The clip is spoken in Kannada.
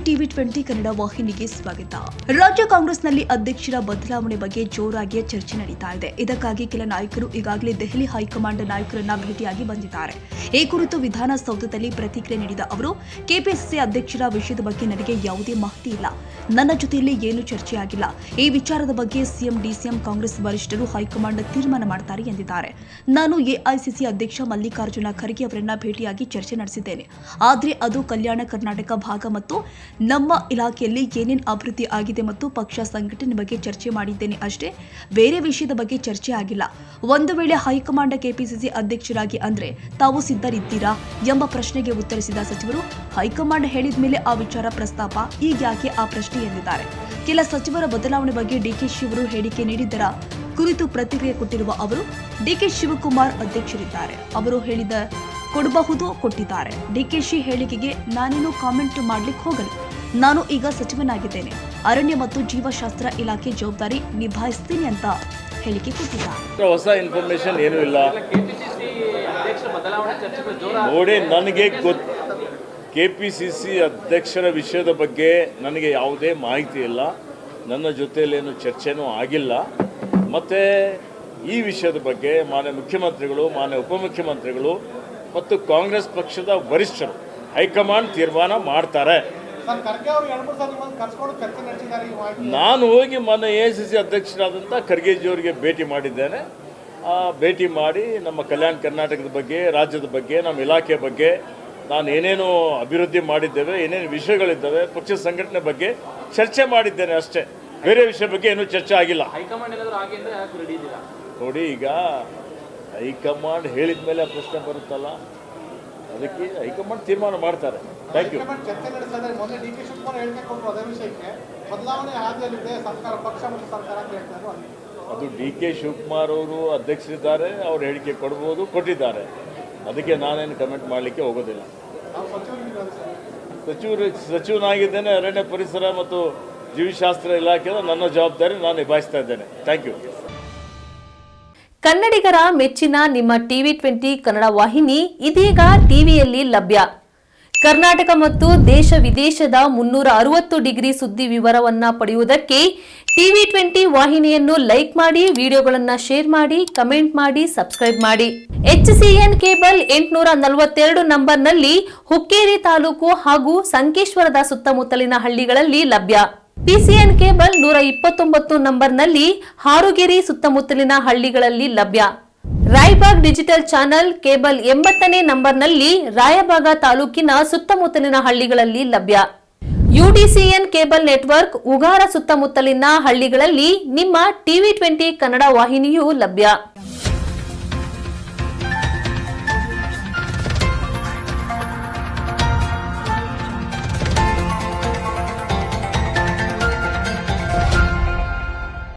TV20 ಕನ್ನಡ ವಾಹಿನಿಗೆ ಸ್ವಾಗತ. ರಾಜ್ಯ ಕಾಂಗ್ರೆಸ್ನಲ್ಲಿ ಅಧ್ಯಕ್ಷರ ಬದಲಾವಣೆ ಬಗ್ಗೆ ಜೋರಾಗಿ ಚರ್ಚೆ ನಡೀತಾ ಇದೆ. ಇದಕ್ಕಾಗಿ ಕೆಲ ನಾಯಕರು ಈಗಾಗಲೇ ದೆಹಲಿ ಹೈಕಮಾಂಡ್ ನಾಯಕರನ್ನ ಭೇಟಿಯಾಗಿ ಬಂದಿದ್ದಾರೆ. ಈ ಕುರಿತು ವಿಧಾನಸೌಧದಲ್ಲಿ ಪ್ರತಿಕ್ರಿಯೆ ನೀಡಿದ ಅವರು, ಕೆಪಿಸಿಸಿ ಅಧ್ಯಕ್ಷರ ವಿಷಯದ ಬಗ್ಗೆ ನನಗೆ ಯಾವುದೇ ಮಾಹಿತಿ ಇಲ್ಲ. ನನ್ನ ಜೊತೆಯಲ್ಲಿ ಏನು ಚರ್ಚೆ ಆಗಿಲ್ಲ. ಈ ವಿಚಾರದ ಬಗ್ಗೆ ಸಿಎಂ ಡಿಸಿಎಂ ಕಾಂಗ್ರೆಸ್ ವರಿಷ್ಠರು ಹೈಕಮಾಂಡ್ ತೀರ್ಮಾನ ಮಾಡ್ತಾರೆ ಎಂದಿದ್ದಾರೆ. ನಾನು ಎಐಸಿಸಿ ಅಧ್ಯಕ್ಷ ಮಲ್ಲಿಕಾರ್ಜುನ ಖರ್ಗೆ ಅವರನ್ನ ಭೇಟಿಯಾಗಿ ಚರ್ಚೆ ನಡೆಸಿದ್ದೇನೆ. ಆದರೆ ಅದು ಕಲ್ಯಾಣ ಕರ್ನಾಟಕ ಭಾಗ ಮತ್ತು ನಮ್ಮ ಇಲಾಖೆಯಲ್ಲಿ ಏನೇನು ಅಭಿವೃದ್ಧಿ ಆಗಿದೆ ಮತ್ತು ಪಕ್ಷ ಸಂಘಟನೆ ಬಗ್ಗೆ ಚರ್ಚೆ ಮಾಡಿದ್ದೇನೆ ಅಷ್ಟೇ. ಬೇರೆ ವಿಷಯದ ಬಗ್ಗೆ ಚರ್ಚೆ ಆಗಿಲ್ಲ. ಒಂದು ವೇಳೆ ಹೈಕಮಾಂಡ್ ಕೆಪಿಸಿಸಿ ಅಧ್ಯಕ್ಷರಾಗಿ ಅಂದ್ರೆ ತಾವು ಸಿದ್ಧರಿದ್ದೀರಾ ಎಂಬ ಪ್ರಶ್ನೆಗೆ ಉತ್ತರಿಸಿದ ಸಚಿವರು, ಹೈಕಮಾಂಡ್ ಹೇಳಿದ ಮೇಲೆ ಆ ವಿಚಾರ ಪ್ರಸ್ತಾಪ, ಈಗ ಯಾಕೆ ಆ ಪ್ರಶ್ನೆ ಎಂದಿದ್ದಾರೆ. ಕೆಲ ಸಚಿವರ ಬದಲಾವಣೆ ಬಗ್ಗೆ ಡಿಕೆ ಶಿವರು ಹೇಳಿಕೆ ನೀಡಿದ್ದರ ಕುರಿತು ಪ್ರತಿಕ್ರಿಯೆ ಕೊಟ್ಟಿರುವ ಅವರು, ಡಿಕೆ ಶಿವಕುಮಾರ್ ಅಧ್ಯಕ್ಷರಿದ್ದಾರೆ, ಅವರು ಹೇಳಿದ ಕೊಡಬಹುದು ಕೊಟ್ಟಿದ್ದಾರೆ. ಡಿಕೆಶಿ ಹೇಳಿಕೆಗೆ ನಾನೇನು ಕಾಮೆಂಟ್ ಮಾಡ್ಲಿಕ್ಕೆ ಹೋಗಲ್ಲ. ನಾನು ಈಗ ಸಚಿವನಾಗಿದ್ದೇನೆ. ಅರಣ್ಯ ಮತ್ತು ಜೀವಶಾಸ್ತ್ರ ಇಲಾಖೆ ಜವಾಬ್ದಾರಿ ನಿಭಾಯಿಸ್ತೀನಿ ಅಂತ ಹೇಳಿಕೆ ಕೊಟ್ಟಿದ್ದಾರೆ. ಹೊಸ ಇನ್ಫಾರ್ಮೇಶನ್ ಏನೂ ಇಲ್ಲ ನೋಡಿ. ನನಗೆ ಕೆಪಿಸಿಸಿ ಅಧ್ಯಕ್ಷರ ವಿಷಯದ ಬಗ್ಗೆ ನನಗೆ ಯಾವುದೇ ಮಾಹಿತಿ ಇಲ್ಲ. ನನ್ನ ಜೊತೆಯಲ್ಲೇನು ಚರ್ಚೆನೂ ಆಗಿಲ್ಲ. ಮತ್ತು ಈ ವಿಷಯದ ಬಗ್ಗೆ ಮಾನ್ಯ ಮುಖ್ಯಮಂತ್ರಿಗಳು, ಮಾನ್ಯ ಉಪಮುಖ್ಯಮಂತ್ರಿಗಳು ಮತ್ತು ಕಾಂಗ್ರೆಸ್ ಪಕ್ಷದ ವರಿಷ್ಠರು ಹೈಕಮಾಂಡ್ ತೀರ್ಮಾನ ಮಾಡ್ತಾರೆ. ನಾನು ಹೋಗಿ ಮೊನ್ನೆ ಎಐಸಿಸಿ ಅಧ್ಯಕ್ಷರಾದಂಥ ಖರ್ಗೆಜಿಯವರಿಗೆ ಭೇಟಿ ಮಾಡಿದ್ದೇನೆ. ಭೇಟಿ ಮಾಡಿ ನಮ್ಮ ಕಲ್ಯಾಣ ಕರ್ನಾಟಕದ ಬಗ್ಗೆ, ರಾಜ್ಯದ ಬಗ್ಗೆ, ನಮ್ಮ ಇಲಾಖೆ ಬಗ್ಗೆ, ನಾನು ಏನೇನು ಅಭಿವೃದ್ಧಿ ಮಾಡಿದ್ದೇವೆ, ಏನೇನು ವಿಷಯಗಳಿದ್ದಾವೆ, ಪಕ್ಷ ಸಂಘಟನೆ ಬಗ್ಗೆ ಚರ್ಚೆ ಮಾಡಿದ್ದೇನೆ ಅಷ್ಟೇ. ಬೇರೆ ವಿಷಯ ಬಗ್ಗೆ ಏನೂ ಚರ್ಚೆ ಆಗಿಲ್ಲ. ನೋಡಿ, ಈಗ ಹೈಕಮಾಂಡ್ ಹೇಳಿದ ಮೇಲೆ ಆ ಪ್ರಶ್ನೆ ಬರುತ್ತಲ್ಲ, ಅದಕ್ಕೆ ಹೈಕಮಾಂಡ್ ತೀರ್ಮಾನ ಮಾಡ್ತಾರೆ. Thank you. ಅದು ಡಿಕೆ ಶಿವಕುಮಾರ್ ಅವರು ಅಧ್ಯಕ್ಷರಿದ್ದಾರೆ, ಅವ್ರು ಹೇಳಿಕೆ ಕೊಡ್ಬೋದು, ಕೊಟ್ಟಿದ್ದಾರೆ. ಅದಕ್ಕೆ ನಾನೇನು ಕಮೆಂಟ್ ಮಾಡಲಿಕ್ಕೆ ಹೋಗೋದಿಲ್ಲ. ಸಚಿವನಾಗಿದ್ದೇನೆ. ಅರಣ್ಯ ಪರಿಸರ ಮತ್ತು ಜೀವಶಾಸ್ತ್ರ ಇಲಾಖೆಯ ನನ್ನ ಜವಾಬ್ದಾರಿ ನಾನು ನಿಭಾಯಿಸ್ತಾ ಇದ್ದೇನೆ. Thank you. ಕನ್ನಡಿಗರ ಮೆಚ್ಚಿನ ನಿಮ್ಮ TV20 ಕನ್ನಡ ವಾಹಿನಿ ಇದೀಗ ಟಿವಿಯಲ್ಲಿ ಲಭ್ಯ. ಕರ್ನಾಟಕ ಮತ್ತು ದೇಶ ವಿದೇಶದ 360 ಡಿಗ್ರಿ ಸುದ್ದಿ ವಿವರವನ್ನ ಪಡೆಯುವುದಕ್ಕೆ TV20 ವಾಹಿನಿಯನ್ನು ಲೈಕ್ ಮಾಡಿ, ವಿಡಿಯೋಗಳನ್ನು ಶೇರ್ ಮಾಡಿ, ಕಮೆಂಟ್ ಮಾಡಿ, ಸಬ್ಸ್ಕ್ರೈಬ್ ಮಾಡಿ. HCN ಕೇಬಲ್ 842 ನಂಬರ್ನಲ್ಲಿ ಹುಕ್ಕೇರಿ ತಾಲೂಕು ಹಾಗೂ ಸಂಕೇಶ್ವರದ ಸುತ್ತಮುತ್ತಲಿನ ಹಳ್ಳಿಗಳಲ್ಲಿ ಲಭ್ಯ. PCN ಕೇಬಲ್ 129 ನಂಬರ್ನಲ್ಲಿ ಹಾರುಗೆರೆ ಸುತ್ತಮುತ್ತಲಿನ ಹಳ್ಳಿಗಳಲ್ಲಿ ಲಭ್ಯ. ರಾಯಬಾಗ್ ಡಿಜಿಟಲ್ ಚಾನೆಲ್ ಕೇಬಲ್ 80ನೇ ನಂಬರ್ನಲ್ಲಿ ರಾಯಬಾಗ ತಾಲೂಕಿನ ಸುತ್ತಮುತ್ತಲಿನ ಹಳ್ಳಿಗಳಲ್ಲಿ ಲಭ್ಯ. UDCN ಕೇಬಲ್ ನೆಟ್ವರ್ಕ್ ಉಗಾರ ಸುತ್ತಮುತ್ತಲಿನ ಹಳ್ಳಿಗಳಲ್ಲಿ ನಿಮ್ಮ TV20 ಕನ್ನಡ ವಾಹಿನಿಯೂ ಲಭ್ಯ.